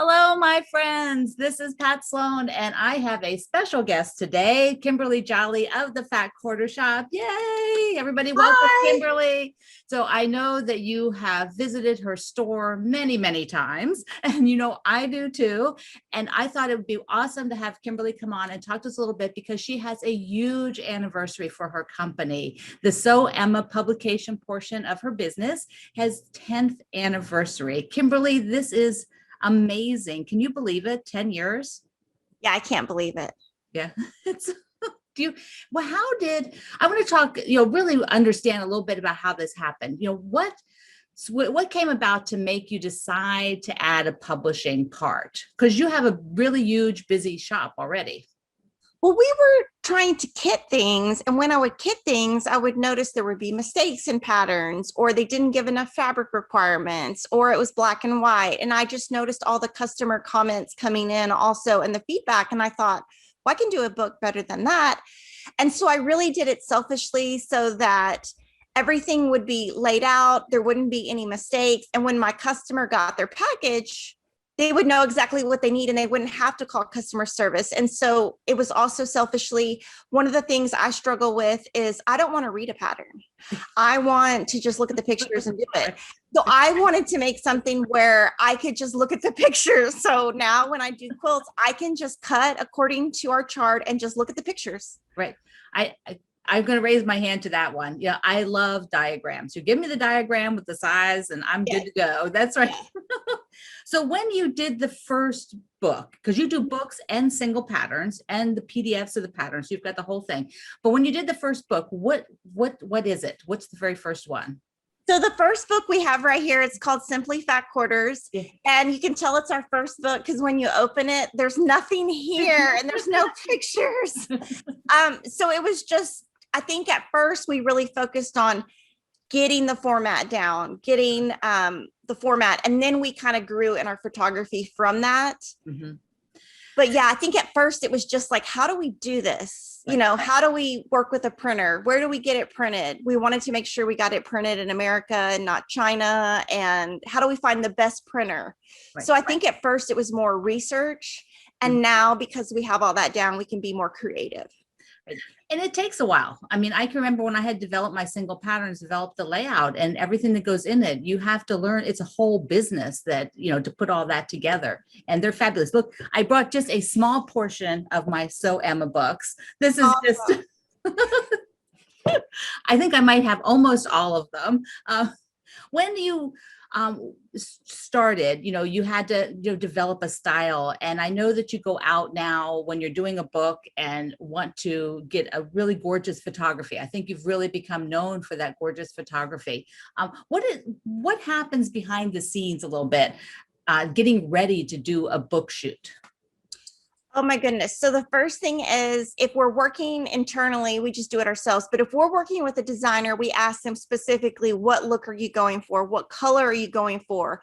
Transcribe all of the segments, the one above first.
Hello, my friends. This is Pat Sloan, and I have a special guest today, Kimberly Jolly of the Fat Quarter Shop. Yay! Everybody, welcome, Hi. Kimberly. So I know that you have visited her store many, many times, and I do too. And I thought it would be awesome to have Kimberly come on and talk to us a little bit because she has a huge anniversary for her company. The So Emma publication portion of her business has 10th anniversary. Kimberly, this is amazing. Can you believe it? 10 years? Yeah, I can't believe it. Yeah. It's do you well, how did I want to talk, really understand a little bit about how this happened. What came about to make you decide to add a publishing part? Because you have a really huge, busy shop already. Well, we were trying to kit things, and when I would kit things, I would notice there would be mistakes in patterns, or they didn't give enough fabric requirements, or it was black and white. And I just noticed all the customer comments coming in also and the feedback. And I thought, well, I can do a book better than that. And so I really did it selfishly so that everything would be laid out, there wouldn't be any mistakes. And when my customer got their package, they would know exactly what they need and they wouldn't have to call customer service. And so it was also selfishly, one of the things I struggle with is I don't want to read a pattern. I want to just look at the pictures and do it. So I wanted to make something where I could just look at the pictures. So now when I do quilts, I can just cut according to our chart and just look at the pictures. Right. I'm going to raise my hand to that one. Yeah, I love diagrams. You give me the diagram with the size and I'm good to go. That's right. So when you did the first book, because you do books and single patterns and the PDFs of the patterns, you've got the whole thing. But when you did the first book, what is it? What's the very first one? So the first book we have right here, it's called Simply Fat Quarters. Yeah. And you can tell it's our first book because when you open it, there's nothing here and there's no pictures. So it was just, I think at first we really focused on getting the format down, getting the format, and then we kind of grew in our photography from that. Mm-hmm. But yeah, I think at first it was just like, how do we do this? Right. How do we work with a printer? Where do we get it printed? We wanted to make sure we got it printed in America and not China. And how do we find the best printer? Right. So I think at first it was more research. And mm-hmm. now because we have all that down, we can be more creative. And it takes a while. I mean, I can remember when I had developed my single patterns, developed the layout and everything that goes in it. You have to learn. It's a whole business that, to put all that together. And they're fabulous. Look, I brought just a small portion of my So Emma books. This is just, I think I might have almost all of them. When you started, you had to develop a style. And I know that you go out now when you're doing a book and want to get a really gorgeous photography. I think you've really become known for that gorgeous photography. What happens behind the scenes a little bit, getting ready to do a book shoot? Oh my goodness. So the first thing is if we're working internally, we just do it ourselves. But if we're working with a designer, we ask them specifically, what look are you going for? What color are you going for?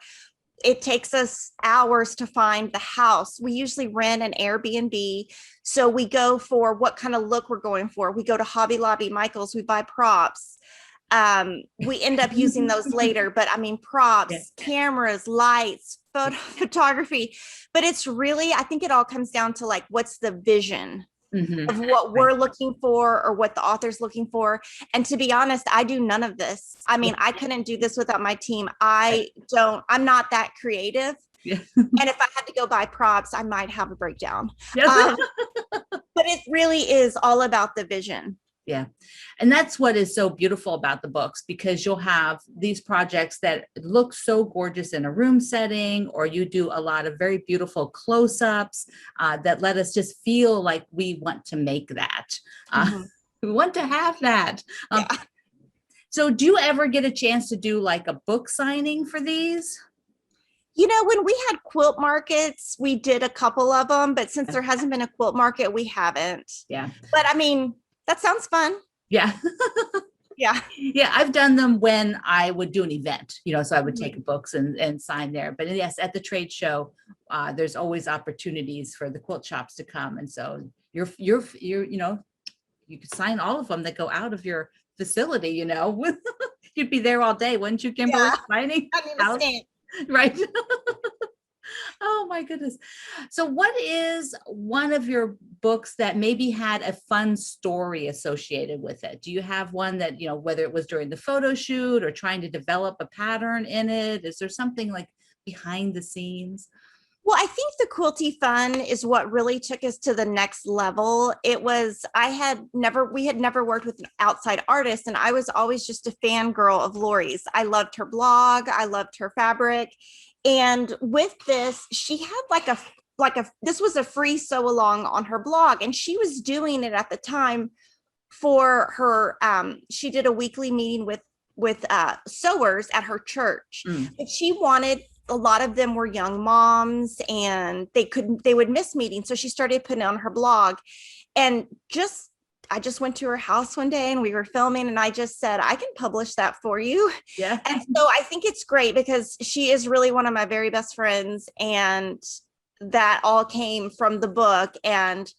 It takes us hours to find the house. We usually rent an Airbnb. So we go for what kind of look we're going for. We go to Hobby Lobby, Michael's, we buy props. We end up using those later, but I mean, props, cameras, lights, photography, but it's really, I think it all comes down to like, what's the vision of what we're looking for or what the author's looking for. And to be honest, I do none of this. I mean, I couldn't do this without my team. I'm not that creative. Yeah. And if I had to go buy props, I might have a breakdown. But it really is all about the vision. Yeah. And that's what is so beautiful about the books, because you'll have these projects that look so gorgeous in a room setting, or you do a lot of very beautiful close-ups that let us just feel like we want to make that. We want to have that. So do you ever get a chance to do like a book signing for these? When we had quilt markets, we did a couple of them, but since there hasn't been a quilt market, we haven't. Yeah. But I mean, that sounds fun. Yeah. Yeah. Yeah. I've done them when I would do an event, so I would take books and sign there. But yes, at the trade show, there's always opportunities for the quilt shops to come. And so you could sign all of them that go out of your facility, you'd be there all day, wouldn't you, Kimberly? Yeah. Signing? I need to stand. Right. Oh Oh my goodness. So what is one of your books that maybe had a fun story associated with it? Do you have one that, whether it was during the photo shoot or trying to develop a pattern in it? Is there something like behind the scenes? Well, I think the Quilty Fun is what really took us to the next level. We had never worked with an outside artist, and I was always just a fangirl of Lori's. I loved her blog. I loved her fabric. And with this, she had this was a free sew along on her blog, and she was doing it at the time for her. She did a weekly meeting with sewers at her church, but she wanted, a lot of them were young moms and they would miss meetings. So she started putting it on her blog, and I just went to her house one day and we were filming, and I just said, I can publish that for you. Yeah. And so I think it's great because she is really one of my very best friends, and that all came from the book. And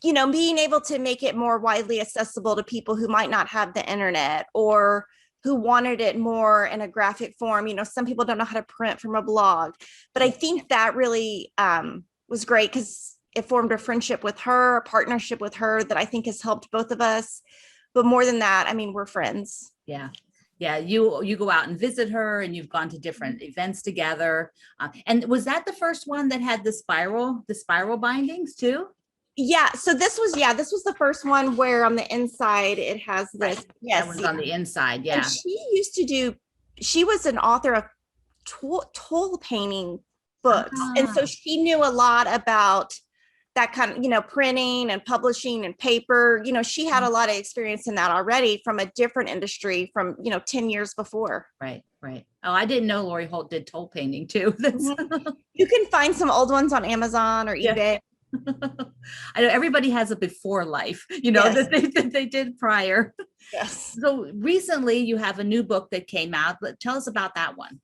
being able to make it more widely accessible to people who might not have the internet or who wanted it more in a graphic form. Some people don't know how to print from a blog, but I think that really was great because it formed a friendship with her, a partnership with her that I think has helped both of us. But more than that, I mean, we're friends. Yeah. Yeah. You go out and visit her, and you've gone to different events together. And was that the first one that had the spiral bindings too? Yeah. So this was the first one where on the inside it has this. Right. Yes. That one's on the inside. Yeah. And she was an author of toll painting books. And so she knew a lot about that kind of, printing and publishing and paper. She had a lot of experience in that already from a different industry from, 10 years before. Right. Right. Oh, I didn't know Lori Holt did toll painting too. You can find some old ones on Amazon or eBay. I know everybody has a before life, Yes. that they did prior. Yes. So recently you have a new book that came out. Tell us about that one.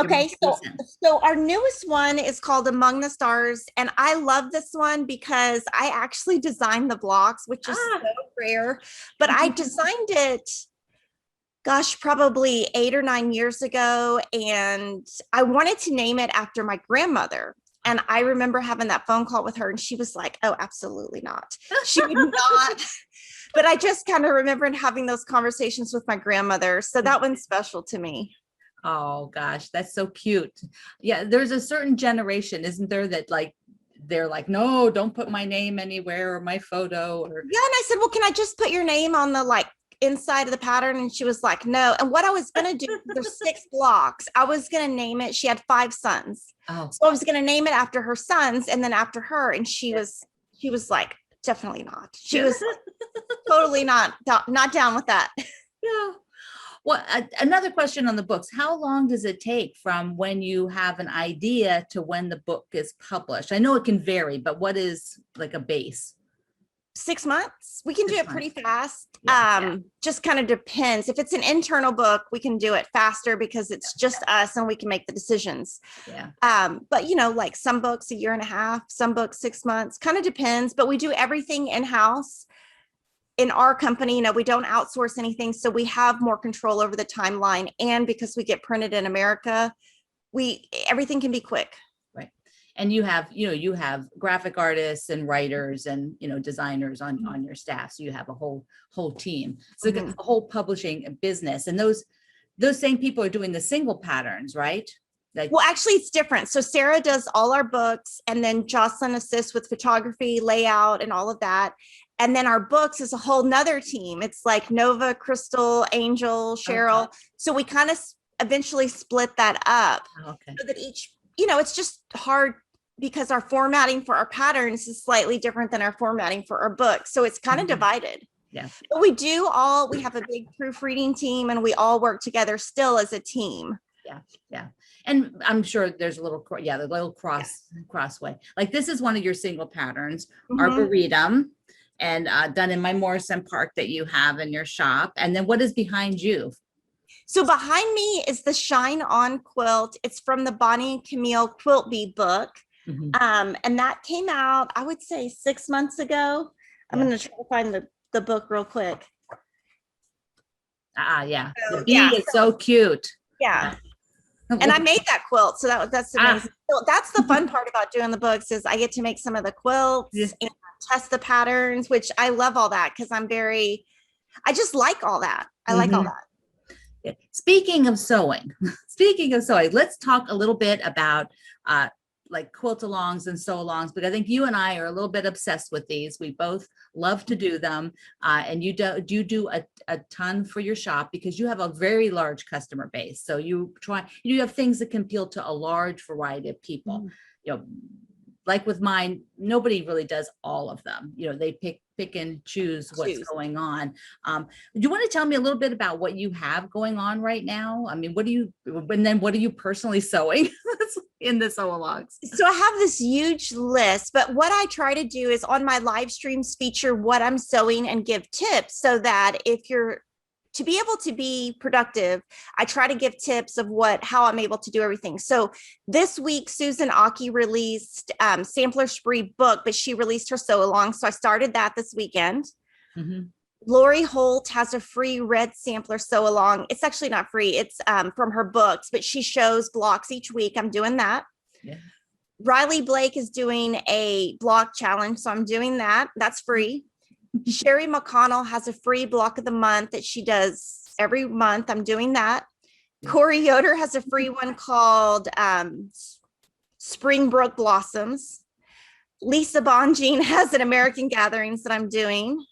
Okay, so our newest one is called Among the Stars, and I love this one because I actually designed the blocks, which is so rare, but I designed it, gosh, probably 8 or 9 years ago, and I wanted to name it after my grandmother. And I remember having that phone call with her, and she was like, oh, absolutely not. She would not. But I just kind of remembered having those conversations with my grandmother. So that one's special to me. Oh gosh, that's so cute. Yeah, there's a certain generation, isn't there, that they're like, no, don't put my name anywhere or my photo. Or yeah, and I said, well, can I just put your name on the inside of the pattern? And she was like, no. And what I was gonna do, there's 6 blocks. I was gonna name it. She had 5 sons. Oh. So I was gonna name it after her sons and then after her. And she was like, definitely not. She was totally not down with that. Yeah. Well, another question on the books. How long does it take from when you have an idea to when the book is published? I know it can vary, but what is like a base? 6 months. We can do it pretty fast. Yeah. Just kind of depends. If it's an internal book, we can do it faster because it's just us and we can make the decisions. Yeah. But like some books 1.5 years, some books 6 months, kind of depends, but we do everything in-house. In our company, we don't outsource anything. So we have more control over the timeline. And because we get printed in America, everything can be quick. Right. And you have graphic artists and writers and, designers on your staff. So you have a whole team. So a whole publishing business. And those same people are doing the single patterns, right? Well, actually it's different. So Sarah does all our books, and then Jocelyn assists with photography, layout, and all of that. And then our books is a whole nother team. It's like Nova, Crystal, Angel, Cheryl. Okay. So we kind of eventually split that up. Okay. So that each, it's just hard because our formatting for our patterns is slightly different than our formatting for our books. So it's kind of divided. Yeah. But we have a big proofreading team, and we all work together still as a team. Yeah. Yeah. And I'm sure there's the little crossway. Like this is one of your single patterns, Arboretum, and done in my Morrison Park that you have in your shop. And then what is behind you? So behind me is the Shine On quilt. It's from the Bonnie and Camille Quilt Bee book. And that came out, I would say 6 months ago. I'm going to try to find the book real quick. Yeah. The bee is so cute. Yeah. And I made that quilt. So that's Ah, amazing. So that's the fun part about doing the books is I get to make some of the yeah. quilts and test the patterns, which I love all that because I just like all that. I like all Mhm. that. Yeah. Speaking of sewing, speaking of sewing, let's talk a little bit about uh, like quilt alongs and sew alongs, because I think you and I are a little bit obsessed with these. We both love to do them. And you do a ton for your shop because you have a very large customer base. So you have things that can appeal to a large variety of people. Mhm. You know, like with mine, nobody really does all of them. They pick and choose what's Choose. going on. Do you want to tell me a little bit about what you have going on right now? I mean, what are you personally sewing in the sew alongs? So I have this huge list, but what I try to do is on my live streams feature what I'm sewing and give tips so that if you're to be able to be productive, I try to give tips of how I'm able to do everything. So this week, Susan Aki released Sampler Spree book, but she released her sew along. So I started that this weekend. Mhm. Lori Holt has a free red sampler sew along. It's actually not free. It's from her books, but she shows blocks each week. I'm doing that. Yeah. Riley Blake is doing a block challenge. So I'm doing that. That's free. Sherry McConnell has a free block of the month that she does every month. I'm doing that. Yeah. Corey Yoder has a free one called Springbrook Blossoms. Lisa Bonjean has an American Gatherings that I'm doing.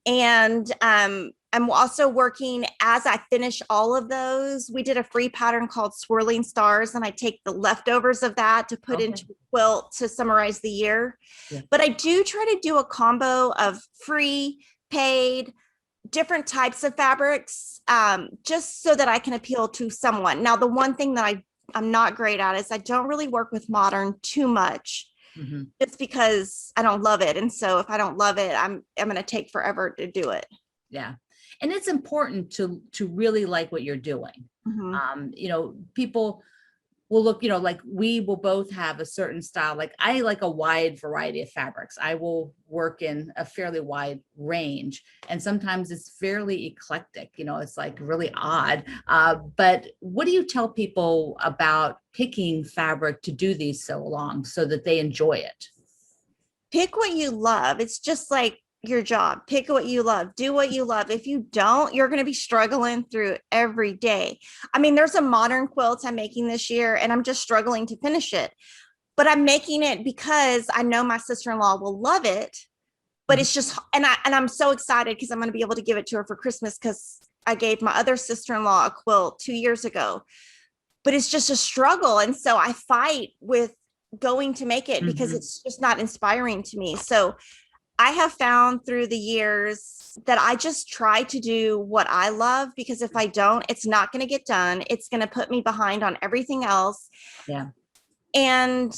And I'm also working as I finish all of those. We did a free pattern called Swirling Stars, and I take the leftovers of that to put Okay. into a quilt to summarize the year. Yeah. But I do try to do a combo of free, paid, different types of fabrics, just so that I can appeal to someone. Now, the one thing that I'm not great at is I don't really work with modern too much. Mhm. Just because I don't love it. And so if I don't love it, I'm going to take forever to do it. Yeah. And it's important to really like what you're doing. Mhm. People will look, like we will both have a certain style. Like I like a wide variety of fabrics. I will work in a fairly wide range. And sometimes it's fairly eclectic, it's like really odd. But what do you tell people about picking fabric to do these sew along so that they enjoy it? Pick what you love. It's just like your job. Pick what you love. Do what you love. If you don't, you're going to be struggling through every day. I mean, there's a modern quilt I'm making this year, and I'm just struggling to finish it. But I'm making it because I know my sister-in-law will love it. But it's just, and I'm so excited because I'm going to be able to give it to her for Christmas because I gave my other sister-in-law a quilt 2 years ago. But it's just a struggle, and so I fight with going to make it because Mhm. it's just not inspiring to me. So I have found through the years that I just try to do what I love, because if I don't, it's not going to get done. It's going to put me behind on everything else. Yeah. And,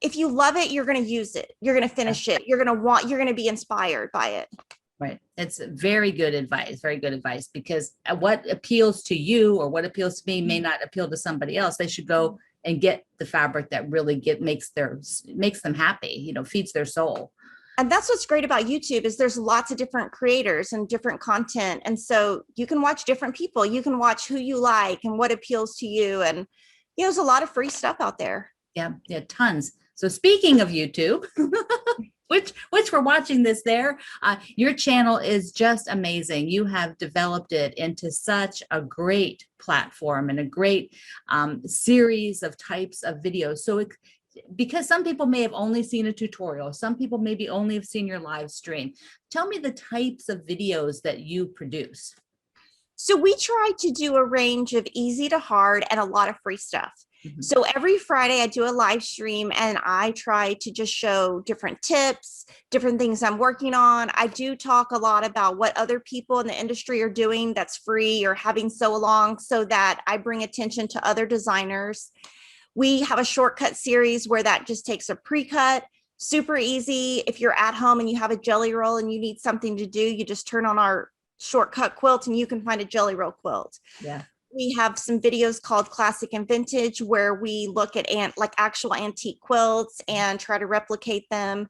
if you love it, you're going to use it. You're going to finish it. You're going to be inspired by it. Right. It's very good advice, because what appeals to you or what appeals to me may not appeal to somebody else. They should go and get the fabric that really makes them happy, feeds their soul. And that's what's great about YouTube is there's lots of different creators and different content. And so you can watch different people. You can watch who you like and what appeals to you. And there's a lot of free stuff out there. Yeah, tons. So speaking of YouTube, which we're watching this there, your channel is just amazing. You have developed it into such a great platform and a great series of types of videos. So because some people may have only seen a tutorial, some people maybe only have seen your live stream. Tell me the types of videos that you produce. So we try to do a range of easy to hard and a lot of free stuff. Mhm. So every Friday I do a live stream and I try to just show different tips, different things I'm working on. I do talk a lot about what other people in the industry are doing that's free or having sew along, so that I bring attention to other designers. We have a shortcut series where that just takes a pre-cut, super easy. If you're at home and you have a jelly roll and you need something to do, you just turn on our shortcut quilt and you can find a jelly roll quilt. Yeah. We have some videos called Classic and Vintage where we look at like actual antique quilts and try to replicate them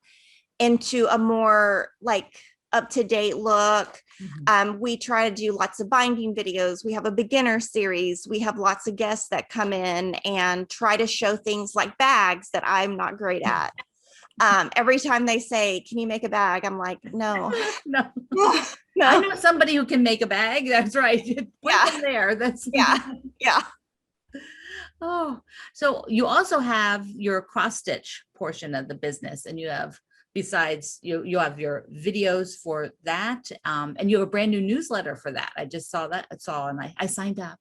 into a more like up-to-date look. Mhm. We try to do lots of binding videos. We have a beginner series. We have lots of guests that come in and try to show things like bags that I'm not great at. Every time they say, can you make a bag? I'm like, no, No, I no. know somebody who can make a bag. That's right. Point Yeah, them there. That's yeah, yeah. oh, so you also have your cross stitch portion of the business, and you have, besides you have your videos for that, and you have a brand new newsletter for that. I just saw that. I saw, and I signed up.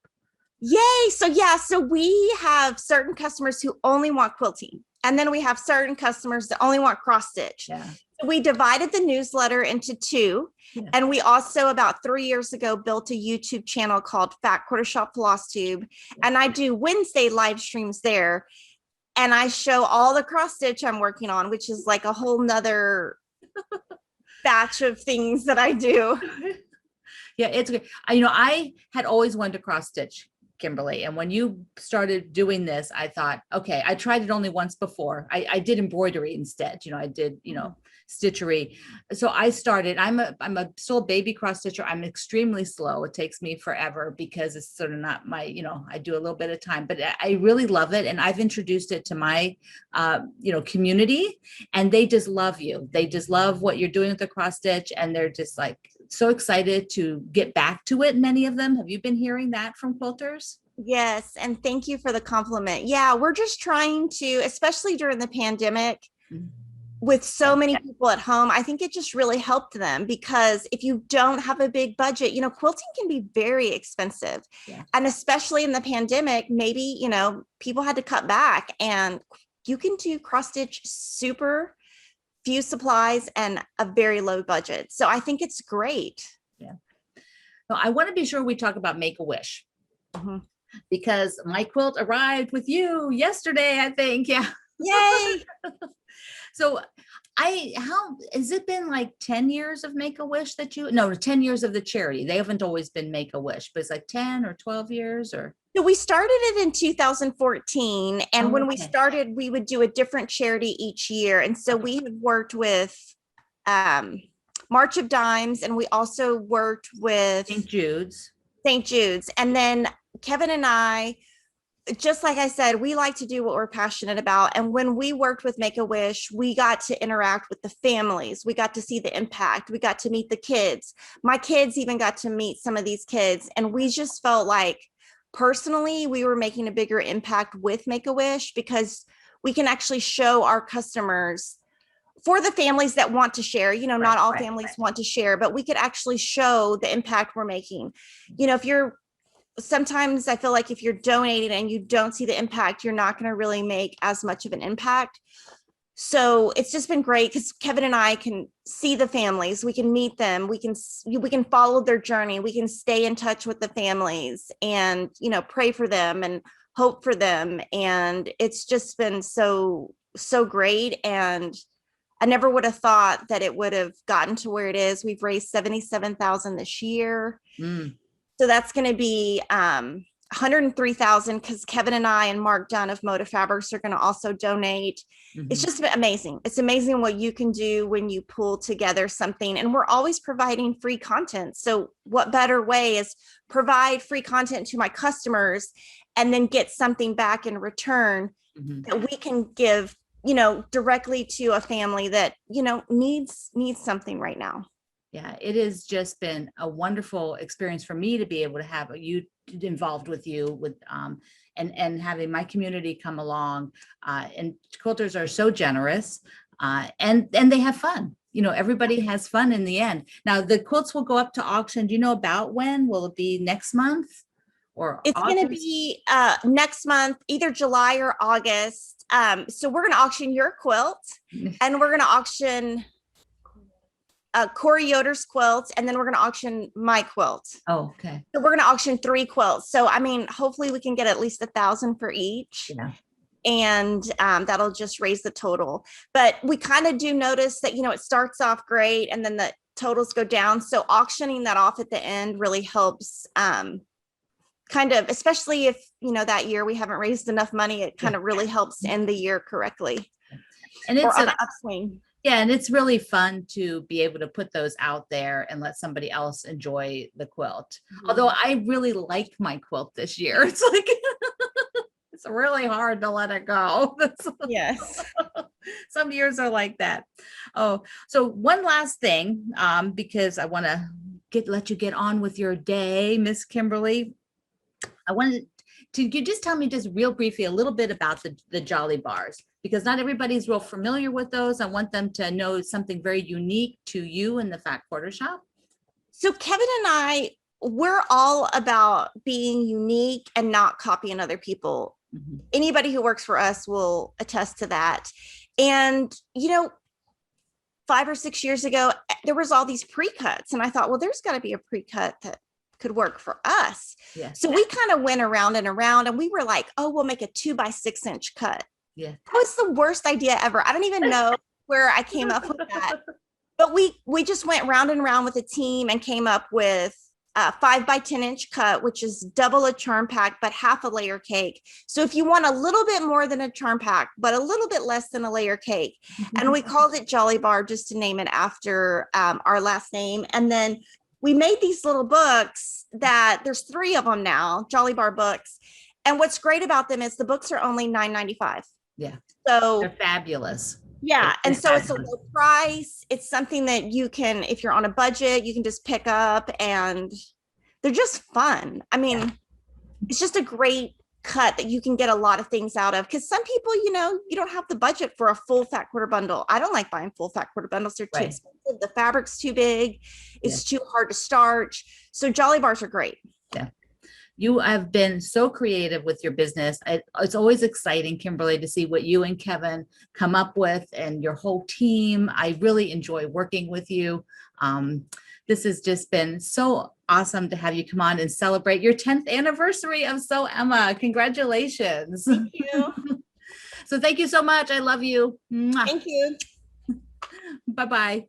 Yay. So yeah, so we have certain customers who only want quilting. And then we have certain customers that only want cross stitch. Yeah. So we divided the newsletter into two. Yeah. And we also, about 3 years ago, built a YouTube channel called Fat Quarter Shop Floss Tube. And I do Wednesday live streams there. And I show all the cross stitch I'm working on, which is like a whole nother batch of things that I do. Yeah, it's good. I had always wanted to cross stitch, Kimberly. And when you started doing this, I thought, okay, I tried it only once before. I did embroidery instead. I did, stitchery. So I started, I'm still a baby cross stitcher. I'm extremely slow. It takes me forever because it's sort of not my, I do a little bit of time, but I really love it. And I've introduced it to my, community, and they just love you. They just love what you're doing with the cross stitch. And they're just like so excited to get back to it. Many of them. Have you been hearing that from quilters? Yes. And thank you for the compliment. Yeah, we're just trying to, especially during the pandemic, Mhm. with so many people at home, I think it just really helped them, because if you don't have a big budget, quilting can be very expensive. Yeah. And especially in the pandemic, maybe, people had to cut back, and you can do cross stitch super few supplies and a very low budget. So I think it's great. Yeah. So I want to be sure we talk about Make-A-Wish, Mhm. because my quilt arrived with you yesterday, I think. Yeah. Yay. So how has it been, like 10 years of Make-A-Wish that no, 10 years of the charity? They haven't always been Make-A-Wish, but it's like 10 or 12 years or. So we started it in 2014. And Oh, when we okay. started, we would do a different charity each year. And so we have worked with March of Dimes, and we also worked with St. Jude's. St. Jude's. And then Kevin and I, just like I said, we like to do what we're passionate about. And when we worked with Make-A-Wish, we got to interact with the families. We got to see the impact. We got to meet the kids. My kids even got to meet some of these kids. And we just felt like, personally, we were making a bigger impact with Make-A-Wish, because we can actually show our customers, for the families that want to share, not all families want to share, but we could actually show the impact we're making. Sometimes I feel like if you're donating and you don't see the impact, you're not going to really make as much of an impact. So it's just been great, because Kevin and I can see the families, we can meet them, we can follow their journey, we can stay in touch with the families, and pray for them and hope for them. And it's just been so great. And I never would have thought that it would have gotten to where it is. We've raised $77,000 this year. Mm. So that's going to be 103,000, because Kevin and I and Mark Dunn of Moda Fabrics are going to also donate. It's just amazing. It's amazing what you can do when you pull together something. And we're always providing free content. So what better way is provide free content to my customers and then get something back in return that we can give, directly to a family that, needs something right now. Yeah, it has just been a wonderful experience for me to be able to have you involved with you with and having my community come along, and quilters are so generous, and they have fun. Everybody has fun in the end. Now the quilts will go up to auction. Do you know about when? Will it be next month or It's going to be next month, either July or August. So we're going to auction your quilt, and we're going to auction Corey Yoder's quilt, and then we're going to auction my quilt. Oh, okay. So we're going to auction 3 quilts. So, hopefully we can get at least 1,000 for each. Yeah. And that'll just raise the total. But we kind of do notice that, it starts off great and then the totals go down. So auctioning that off at the end really helps, kind of, especially if, that year we haven't raised enough money, it kind of really helps end the year correctly. And it's an upswing. Yeah, and it's really fun to be able to put those out there and let somebody else enjoy the quilt. Although Mhm. I really like my quilt this year. It's like it's really hard to let it go. Yes. Some years are like that. Oh, so one last thing, because I want to let you get on with your day, Miss Kimberly. I wanted to you just tell me just real briefly a little bit about the Jolly bars, because not everybody's real familiar with those. I want them to know something very unique to you in the Fat Quarter Shop. So Kevin and I, we're all about being unique and not copying other people. Mhm. Anybody who works for us will attest to that. And, 5 or 6 years ago, there was all these pre-cuts. And I thought, well, there's got to be a pre-cut that could work for us. Yeah, So we kind of went around and around and we were like, oh, we'll make a 2 by 6 inch cut. yeah. That was the worst idea ever. I don't even know where I came up with that. But we just went round and round with a team and came up with a 5 by 10 inch cut, which is double a charm pack, but half a layer cake. So if you want a little bit more than a charm pack, but a little bit less than a layer cake. And we called it Jolly Bar just to name it after our last name. And then we made these little books that there's 3 of them now, Jolly Bar books. And what's great about them is the books are only $9.95. Yeah, So they're fabulous. yeah, and It's so it's a fabulous. low price. It's something that you can, if you're on a budget, you can just pick up, and they're just fun. I mean, it's just a great cut that you can get a lot of things out of, because some people, you don't have the budget for a full fat quarter bundle. I don't like buying full fat quarter bundles. They're too Right. expensive. The fabric's too big. Yeah. It's too hard to starch. So Jolly Bars are great. Yeah. You have been so creative with your business. It's always exciting, Kimberly, to see what you and Kevin come up with and your whole team. I really enjoy working with you. This has just been so awesome to have you come on and celebrate your 10th anniversary of Sew Emma. Congratulations. Thank you. So thank you so much. I love you. Thank you. Bye-bye.